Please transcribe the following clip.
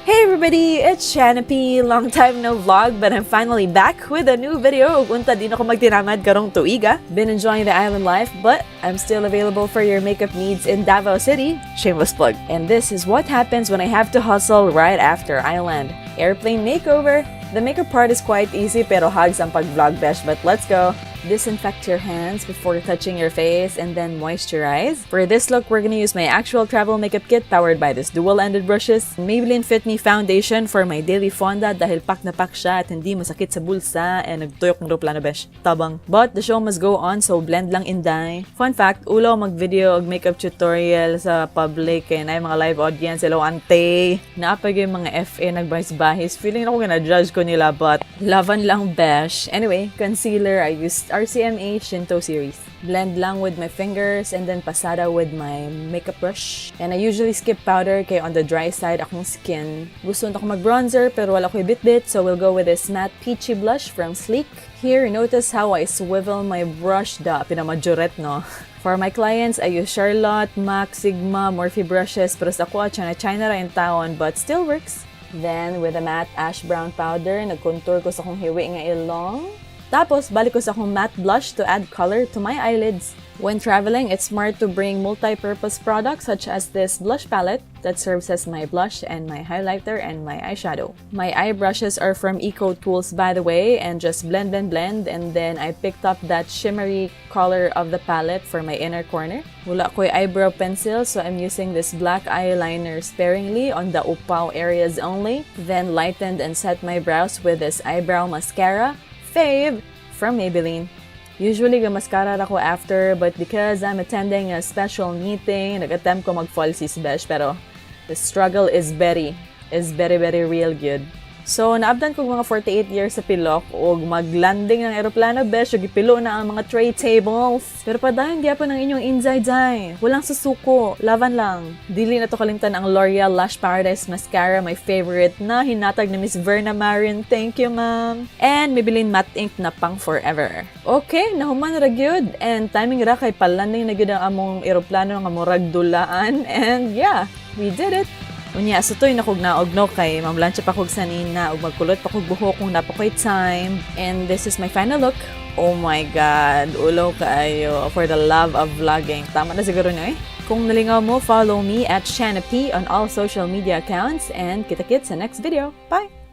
Hey everybody, it's Xana P. Long time no vlog, but I'm finally back with a new video. Unta din ako magtinamad karong tuiga. Been enjoying the island life, but I'm still available for your makeup needs in Davao City. Shameless plug. And this is what happens when I have to hustle right after island. Airplane makeover. The makeup part is quite easy pero hugs ang pag-vlog besh, but let's go. Disinfect your hands before touching your face and then moisturize. For this look, we're gonna use my actual travel makeup kit powered by this dual-ended brushes. Maybelline Fit Me Foundation for my daily fonda dahil pak na pak siya at hindi masakit sa bulsa and nagtuyok ng roplano besh. Tabang. But the show must go on, so blend lang inday. Fun fact, ulo mag-video og makeup tutorial sa public and ay mga live audience. Hello, ante! Naapag yung mga FA nagbahis-bahis. Feeling ako gana-judge ko nila, but laban lang besh. Anyway, concealer, I used RCMA Shinto series. Blend lang with my fingers and then pasada with my makeup brush. And I usually skip powder kay on the dry side akong skin. Gusto na ako mag-bronzer pero wala ko bit-bit, so we'll go with this matte peachy blush from Sleek. Here, notice how I swivel my brush, pinamajoret no? For my clients, I use Charlotte, MAC, Sigma, Morphe brushes, pero sa ako, China ra in taon, but still works. Then, with a matte ash brown powder, nag-contour ko sa akong hiwi nga ilong. Tapos, balik ko sa akong matte blush to add color to my eyelids. When traveling, it's smart to bring multi-purpose products such as this blush palette that serves as my blush and my highlighter and my eyeshadow. My eye brushes are from Eco Tools, by the way, and just blend, and then I picked up that shimmery color of the palette for my inner corner. Wala ko'y eyebrow pencil, so I'm using this black eyeliner sparingly on the upaw areas only, then lightened and set my brows with this eyebrow mascara. Fave from Maybelline. Usually, mascara ako after, but because I'm attending a special meeting, nag-attempt ko mag-falsies besh, pero the struggle is very real good. So, naabdan ko mga 48 years sa pilok o mag-landing ng aeroplano besh o gipilo na ang mga tray tables. Pero padayon gyapon ang inyong dzai. Walang susuko, laban lang. Dili na to kalimtan ang L'Oreal Lash Paradise Mascara, my favorite na hinatag ni Miss Verna Marin. Thank you, ma'am. And Maybelline Matte Ink na pang forever. Okay, nahuman ra gyud and timing ra kay palanding na gyud ang among aeroplano nga murag dulaan and yeah, we did it. Unya, so to'y nakugnaog no kay mamlansya pa kog sanina ug magkulot pa kog buhok kung napakoy time. And this is my final look. Oh my God, ulo kaayo for the love of vlogging. Tama na siguro na eh. Kung nalingaw mo, follow me at Xana P on all social media accounts and kita-kits sa next video. Bye!